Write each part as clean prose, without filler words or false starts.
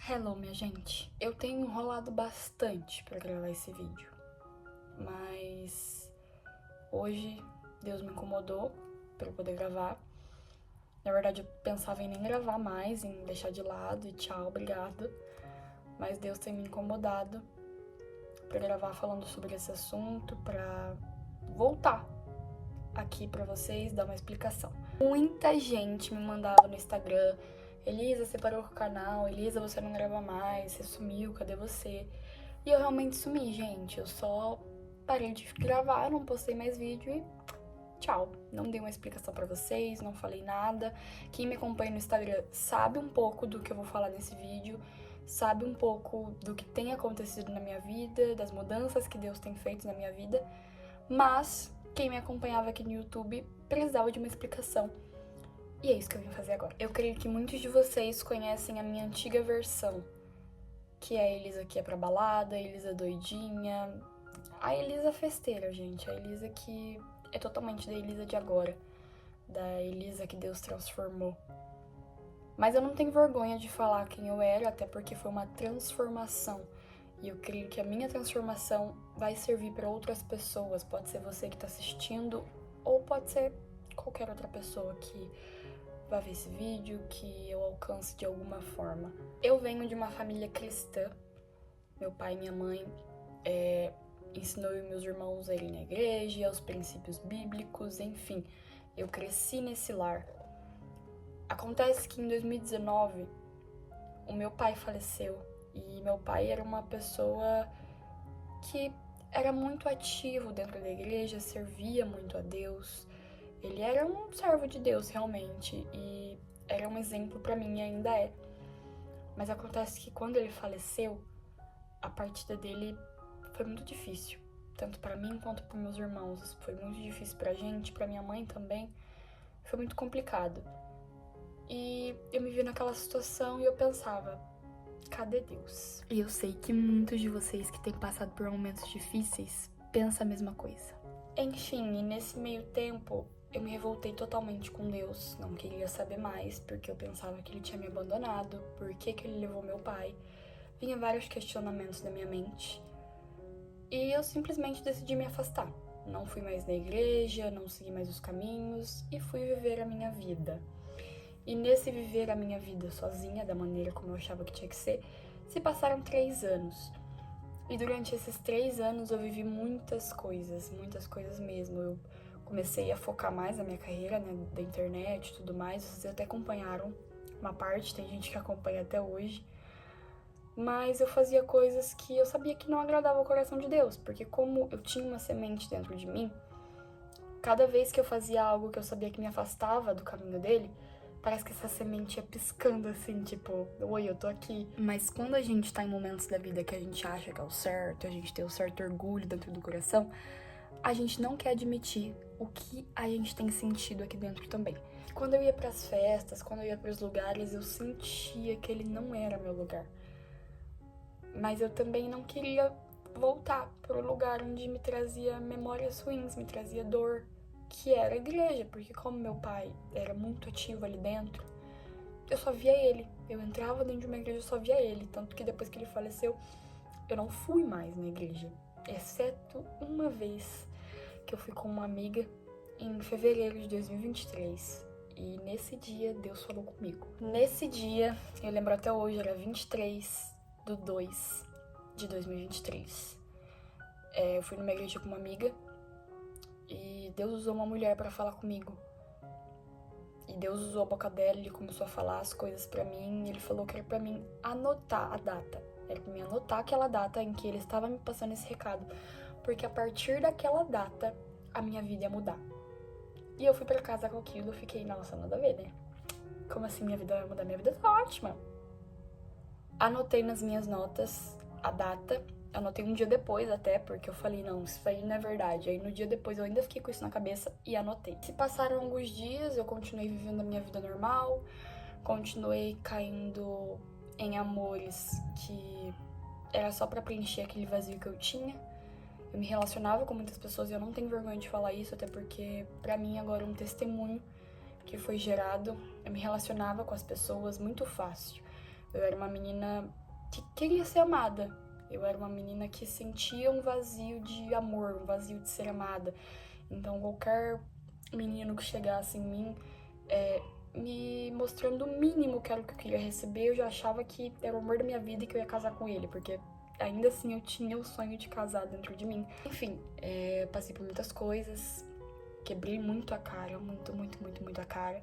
Hello, minha gente. Eu tenho enrolado bastante pra gravar esse vídeo, mas hoje Deus me incomodou pra eu poder gravar. Na verdade, eu pensava em nem gravar mais, em deixar de lado e tchau, obrigada. Mas Deus tem me incomodado pra gravar falando sobre esse assunto, pra voltar aqui pra vocês, dar uma explicação. Muita gente me mandava no Instagram: Elisa, você parou com o canal, Elisa, você não grava mais, você sumiu, cadê você? E eu realmente sumi, gente, eu só parei de gravar, não postei mais vídeo e tchau. Não dei uma explicação pra vocês, não falei nada. Quem me acompanha no Instagram sabe um pouco do que eu vou falar nesse vídeo, sabe um pouco do que tem acontecido na minha vida, das mudanças que Deus tem feito na minha vida, mas quem me acompanhava aqui no YouTube precisava de uma explicação. E é isso que eu vim fazer agora. Eu creio que muitos de vocês conhecem a minha antiga versão, que é a Elisa que é pra balada, a Elisa doidinha, a Elisa festeira, gente. A Elisa que é totalmente da Elisa de agora, da Elisa que Deus transformou. Mas eu não tenho vergonha de falar quem eu era, até porque foi uma transformação. E eu creio que a minha transformação vai servir para outras pessoas. Pode ser você que tá assistindo, ou pode ser qualquer outra pessoa que vai ver esse vídeo, que eu alcance de alguma forma. Eu venho de uma família cristã. Meu pai e minha mãe ensinou eu e meus irmãos a irem na igreja, aos princípios bíblicos, enfim. Eu cresci nesse lar. Acontece que em 2019, o meu pai faleceu. E meu pai era uma pessoa que era muito ativo dentro da igreja, servia muito a Deus. Ele era um servo de Deus, realmente, e era um exemplo pra mim e ainda é. Mas acontece que quando ele faleceu, a partida dele foi muito difícil, tanto pra mim quanto para meus irmãos. Foi muito difícil pra gente, pra minha mãe também. Foi muito complicado. E eu me vi naquela situação e eu pensava: cadê Deus? E eu sei que muitos de vocês que têm passado por momentos difíceis pensam a mesma coisa. Enfim, e nesse meio tempo, eu me revoltei totalmente com Deus, não queria saber mais, porque eu pensava que ele tinha me abandonado, por que ele levou meu pai. Vinha vários questionamentos na minha mente, e eu simplesmente decidi me afastar. Não fui mais na igreja, não segui mais os caminhos, e fui viver a minha vida. E nesse viver a minha vida sozinha, da maneira como eu achava que tinha que ser, se passaram 3 anos. E durante esses 3 anos eu vivi muitas coisas mesmo. Eu comecei a focar mais na minha carreira, né, da internet e tudo mais. Vocês até acompanharam uma parte, tem gente que acompanha até hoje. Mas eu fazia coisas que eu sabia que não agradavam ao coração de Deus, porque como eu tinha uma semente dentro de mim, cada vez que eu fazia algo que eu sabia que me afastava do caminho dele, parece que essa semente ia piscando assim, tipo, oi, eu tô aqui. Mas quando a gente tá em momentos da vida que a gente acha que é o certo, a gente tem um certo orgulho dentro do coração, a gente não quer admitir o que a gente tem sentido aqui dentro também. Quando eu ia pras festas, quando eu ia pros lugares, eu sentia que ele não era meu lugar. Mas eu também não queria voltar pro lugar onde me trazia memórias ruins, me trazia dor, que era a igreja, porque como meu pai era muito ativo ali dentro, eu só via ele. Eu entrava dentro de uma igreja e só via ele, tanto que depois que ele faleceu, eu não fui mais na igreja, exceto uma vez que eu fui com uma amiga em fevereiro de 2023. E nesse dia, Deus falou comigo. Nesse dia, eu lembro até hoje, era 23/2 de 2023. Eu fui numa igreja com uma amiga e Deus usou uma mulher pra falar comigo. E Deus usou a boca dela, ele começou a falar as coisas pra mim. Ele falou que era pra mim anotar a data. Era pra mim anotar aquela data em que ele estava me passando esse recado. Porque a partir daquela data, a minha vida ia mudar. E eu fui pra casa com aquilo, fiquei, nossa, nada a ver, né? Como assim minha vida vai mudar? Minha vida tá ótima. Anotei nas minhas notas a data. Anotei um dia depois até, porque eu falei, não, isso aí não é verdade. Aí no dia depois eu ainda fiquei com isso na cabeça e anotei. Se passaram alguns dias, eu continuei vivendo a minha vida normal, continuei caindo em amores que era só pra preencher aquele vazio que eu tinha. Eu me relacionava com muitas pessoas e eu não tenho vergonha de falar isso, até porque pra mim agora é um testemunho que foi gerado. Eu me relacionava com as pessoas muito fácil. Eu era uma menina que queria ser amada. Eu era uma menina que sentia um vazio de amor, um vazio de ser amada. Então, qualquer menino que chegasse em mim, me mostrando o mínimo que era o que eu queria receber, eu já achava que era o amor da minha vida e que eu ia casar com ele, porque ainda assim eu tinha o sonho de casar dentro de mim. Enfim, passei por muitas coisas, quebrei muito a cara, muito a cara.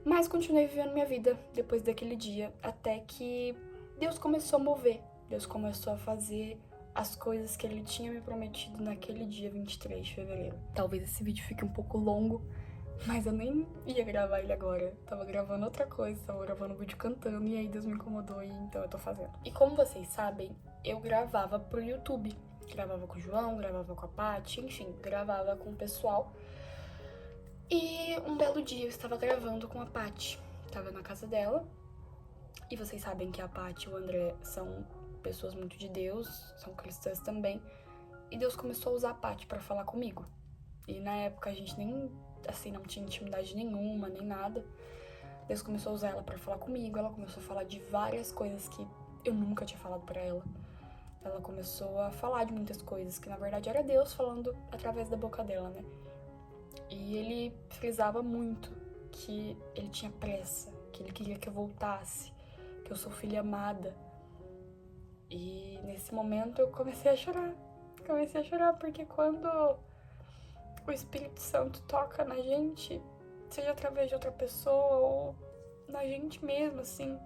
Mas continuei vivendo minha vida depois daquele dia, até que Deus começou a mover. Deus começou a fazer as coisas que Ele tinha me prometido naquele dia 23 de fevereiro. Talvez esse vídeo fique um pouco longo, mas eu nem ia gravar ele agora. Tava gravando outra coisa, tava gravando um vídeo cantando, e aí Deus me incomodou e então eu tô fazendo. E como vocês sabem, eu gravava pro YouTube. Gravava com o João, gravava com a Paty, enfim, gravava com o pessoal. E um belo dia eu estava gravando com a Paty. Tava na casa dela. E vocês sabem que a Paty e o André são pessoas muito de Deus, são cristãs também. E Deus começou a usar a Paty pra falar comigo. E na época a gente nem, assim, não tinha intimidade nenhuma, nem nada. Deus começou a usar ela pra falar comigo. Ela começou a falar de várias coisas que eu nunca tinha falado pra ela. Ela começou a falar de muitas coisas que na verdade era Deus falando através da boca dela, né? E ele frisava muito que ele tinha pressa, que ele queria que eu voltasse, que eu sou filha amada. E nesse momento eu comecei a chorar. Comecei a chorar porque quando o Espírito Santo toca na gente, seja através de outra pessoa ou na gente mesmo, assim,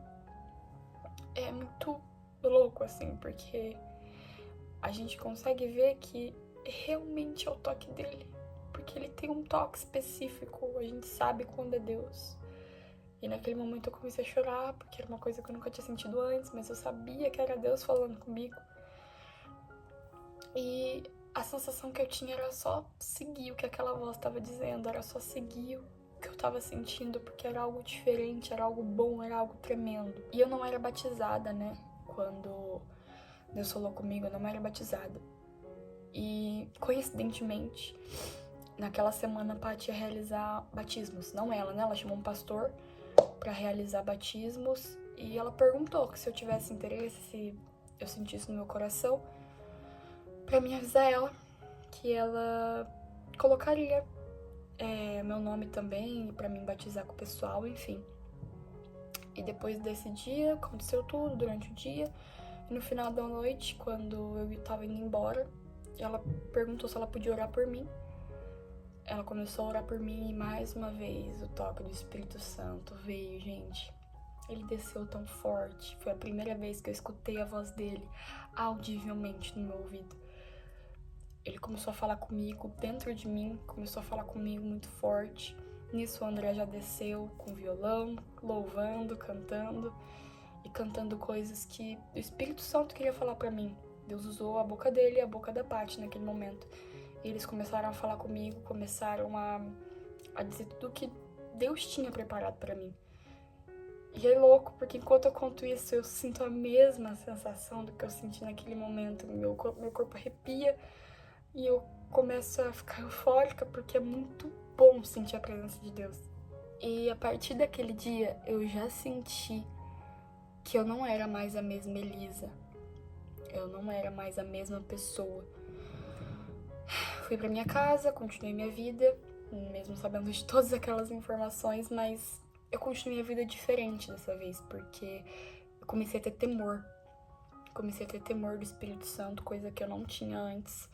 é muito louco, assim, porque a gente consegue ver que realmente é o toque dele. Porque ele tem um toque específico, a gente sabe quando é Deus. E naquele momento eu comecei a chorar, porque era uma coisa que eu nunca tinha sentido antes, mas eu sabia que era Deus falando comigo. E a sensação que eu tinha era só seguir o que aquela voz estava dizendo, era só seguir o que eu estava sentindo, porque era algo diferente, era algo bom, era algo tremendo. E eu não era batizada, né? Quando Deus falou comigo, eu não era batizada. E, coincidentemente, naquela semana a Paty ia realizar batismos. Não ela, né? Ela chamou um pastor pra realizar batismos e ela perguntou que se eu tivesse interesse, se eu sentisse no meu coração, pra mim avisar ela que ela colocaria meu nome também pra mim batizar com o pessoal, enfim. E depois desse dia, aconteceu tudo durante o dia. E no final da noite, quando eu tava indo embora, ela perguntou se ela podia orar por mim. Ela começou a orar por mim e mais uma vez o toque do Espírito Santo veio, gente. Ele desceu tão forte. Foi a primeira vez que eu escutei a voz dele audivelmente no meu ouvido. Ele começou a falar comigo dentro de mim, começou a falar comigo muito forte. Nisso o André já desceu com violão, louvando, cantando e cantando coisas que o Espírito Santo queria falar pra mim. Deus usou a boca dele e a boca da Paty naquele momento. E eles começaram a falar comigo, começaram a dizer tudo que Deus tinha preparado pra mim. E é louco, porque enquanto eu conto isso, eu sinto a mesma sensação do que eu senti naquele momento. Meu corpo arrepia e eu começo a ficar eufórica, porque é muito bom sentir a presença de Deus. E a partir daquele dia, eu já senti que eu não era mais a mesma Elisa. Eu não era mais a mesma pessoa. Fui pra minha casa, continuei minha vida, mesmo sabendo de todas aquelas informações, mas eu continuei a vida diferente dessa vez, porque eu comecei a ter temor. Comecei a ter temor do Espírito Santo, coisa que eu não tinha antes.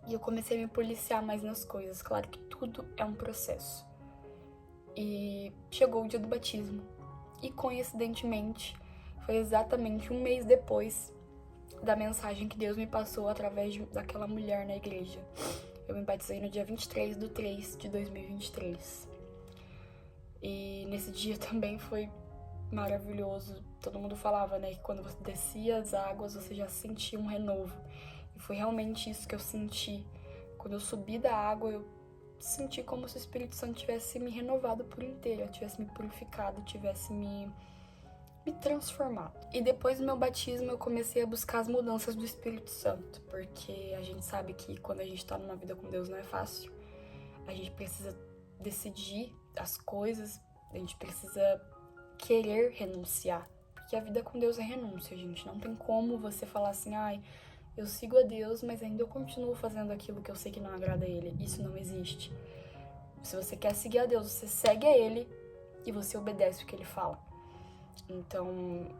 E eu comecei a me policiar mais nas coisas. Claro que tudo é um processo. E chegou o dia do batismo. E coincidentemente, foi exatamente um mês depois da mensagem que Deus me passou através daquela mulher na igreja. Eu me batizei no dia 23 de 3 de 2023. E nesse dia também foi maravilhoso. Todo mundo falava, né, que quando você descia as águas, você já sentia um renovo. E foi realmente isso que eu senti. Quando eu subi da água, eu senti como se o Espírito Santo tivesse me renovado por inteiro, tivesse me purificado, tivesse me transformado. E depois do meu batismo, eu comecei a buscar as mudanças do Espírito Santo, porque a gente sabe que quando a gente tá numa vida com Deus não é fácil. A gente precisa decidir as coisas, a gente precisa querer renunciar. Porque a vida com Deus é renúncia, gente. Não tem como você falar assim, ai, eu sigo a Deus, mas ainda eu continuo fazendo aquilo que eu sei que não agrada a Ele. Isso não existe. Se você quer seguir a Deus, você segue a Ele e você obedece o que Ele fala. Então,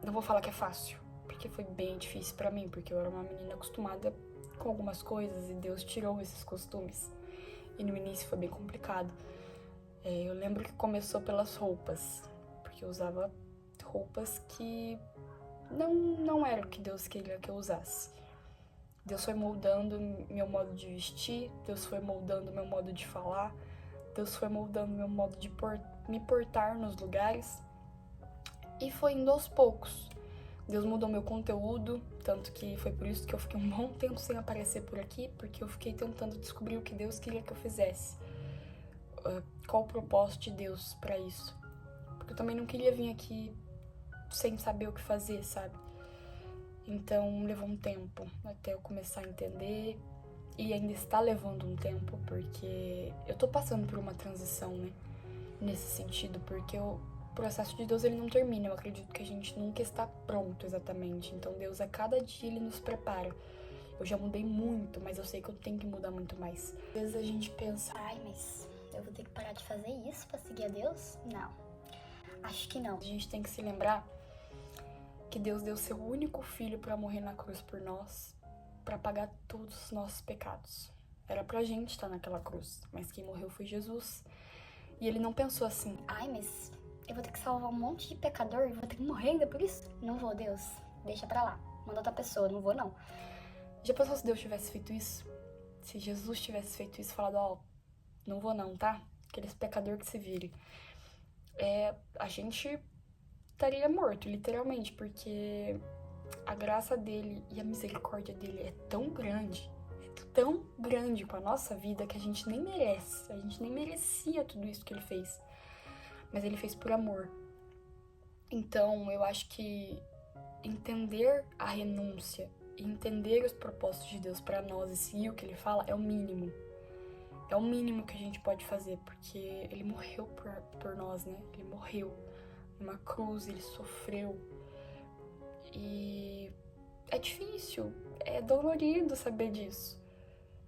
não vou falar que é fácil, porque foi bem difícil pra mim, porque eu era uma menina acostumada com algumas coisas e Deus tirou esses costumes. E no início foi bem complicado. Eu lembro que começou pelas roupas, porque eu usava roupas que não era o que Deus queria que eu usasse. Deus foi moldando meu modo de vestir, Deus foi moldando meu modo de falar, Deus foi moldando meu modo de me portar nos lugares. E foi indo aos poucos. Deus mudou meu conteúdo, tanto que foi por isso que eu fiquei um bom tempo sem aparecer por aqui, porque eu fiquei tentando descobrir o que Deus queria que eu fizesse. Qual o propósito de Deus pra isso. Porque eu também não queria vir aqui sem saber o que fazer, sabe? Então levou um tempo até eu começar a entender, e ainda está levando um tempo, porque eu tô passando por uma transição, né? Nesse sentido, porque o processo de Deus ele não termina. Eu acredito que a gente nunca está pronto exatamente. Então Deus a cada dia ele nos prepara. Eu já mudei muito, mas eu sei que eu tenho que mudar muito mais. Às vezes a gente pensa, ai, mas eu vou ter que parar de fazer isso pra seguir a Deus? Não, acho que não. A gente tem que se lembrar que Deus deu seu único filho para morrer na cruz por nós, para pagar todos os nossos pecados. Era pra gente estar naquela cruz, mas quem morreu foi Jesus. E ele não pensou assim, ai, mas eu vou ter que salvar um monte de pecador e vou ter que morrer ainda por isso? Não vou, Deus, deixa pra lá, manda outra pessoa, não vou não. Já pensou se Deus tivesse feito isso? Se Jesus tivesse feito isso, falado, ó, não vou não, tá? Aqueles pecador que se vire. A gente estaria morto, literalmente, porque a graça dele e a misericórdia dele é tão grande com a nossa vida que a gente nem merece. A gente nem merecia tudo isso que ele fez. Mas ele fez por amor. Então, eu acho que entender a renúncia e entender os propósitos de Deus pra nós e seguir o que ele fala é o mínimo. É o mínimo que a gente pode fazer, porque ele morreu por nós, né? Ele morreu numa cruz, ele sofreu. E é difícil, é dolorido saber disso,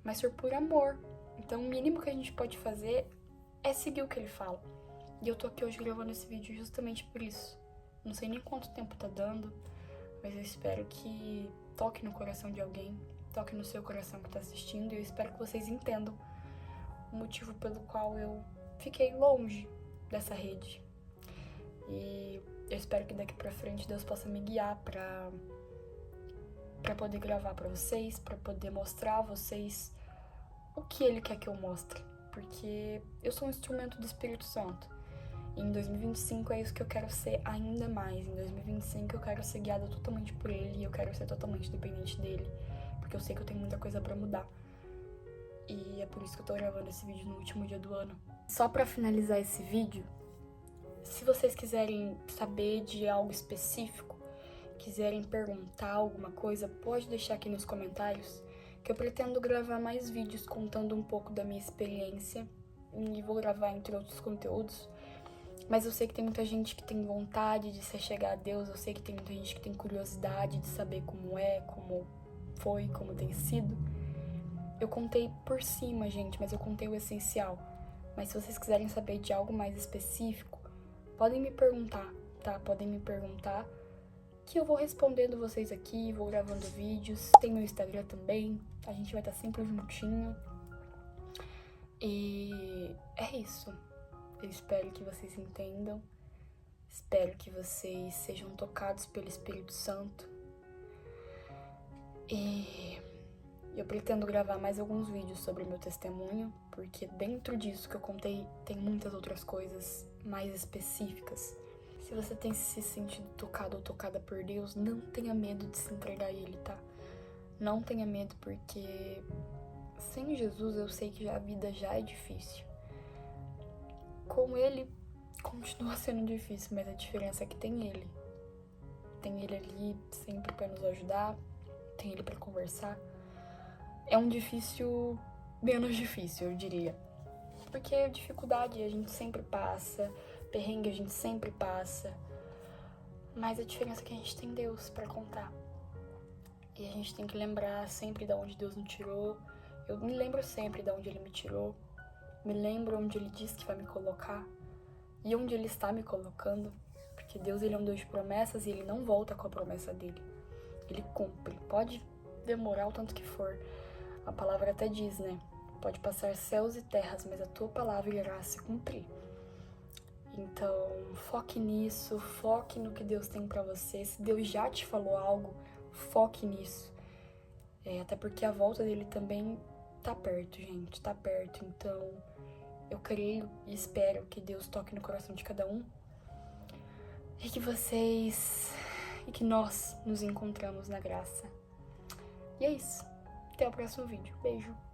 mas foi por amor. Então o mínimo que a gente pode fazer é seguir o que ele fala. E eu tô aqui hoje gravando esse vídeo justamente por isso. Não sei nem quanto tempo tá dando, mas eu espero que toque no coração de alguém, toque no seu coração que tá assistindo, e eu espero que vocês entendam o motivo pelo qual eu fiquei longe dessa rede. E eu espero que daqui pra frente Deus possa me guiar pra poder gravar pra vocês, pra poder mostrar a vocês o que Ele quer que eu mostre. Porque eu sou um instrumento do Espírito Santo. E em 2025 é isso que eu quero ser ainda mais. Em 2025 eu quero ser guiada totalmente por Ele e eu quero ser totalmente dependente dEle. Porque eu sei que eu tenho muita coisa pra mudar. E é por isso que eu tô gravando esse vídeo no último dia do ano. Só pra finalizar esse vídeo, se vocês quiserem saber de algo específico, quiserem perguntar alguma coisa, pode deixar aqui nos comentários, que eu pretendo gravar mais vídeos contando um pouco da minha experiência e vou gravar entre outros conteúdos. Mas eu sei que tem muita gente que tem vontade de se chegar a Deus, eu sei que tem muita gente que tem curiosidade de saber como é, como foi, como tem sido. Eu contei por cima, gente, mas eu contei o essencial. Mas se vocês quiserem saber de algo mais específico, podem me perguntar, tá? Podem me perguntar, que eu vou respondendo vocês aqui, vou gravando vídeos. Tem meu Instagram também, a gente vai estar sempre juntinho. E é isso. Eu espero que vocês entendam. Espero que vocês sejam tocados pelo Espírito Santo. E eu pretendo gravar mais alguns vídeos sobre o meu testemunho, porque dentro disso que eu contei tem muitas outras coisas mais específicas. Se você tem se sentido tocado ou tocada por Deus, não tenha medo de se entregar a Ele, tá? Não tenha medo, porque sem Jesus eu sei que a vida já é difícil. Com Ele continua sendo difícil, mas a diferença é que tem Ele. Tem Ele ali sempre pra nos ajudar, tem Ele pra conversar. É um difícil menos difícil, eu diria. Porque dificuldade a gente sempre passa, perrengue a gente sempre passa, Mas a diferença é que a gente tem Deus pra contar. E a gente tem que lembrar sempre de onde Deus nos tirou. Eu me lembro sempre de onde Ele me tirou. Me lembro onde Ele disse que vai me colocar. E onde Ele está me colocando. Porque Deus, Ele é um Deus de promessas e Ele não volta com a promessa dele. Ele cumpre. Pode demorar o tanto que for. A palavra até diz, né? Pode passar céus e terras, mas a tua palavra irá se cumprir. Então, foque nisso, foque no que Deus tem pra você. Se Deus já te falou algo, foque nisso. Até porque a volta dele também tá perto, gente, tá perto. Então, eu creio e espero que Deus toque no coração de cada um. E que nós nos encontramos na graça. E é isso. Até o próximo vídeo. Beijo.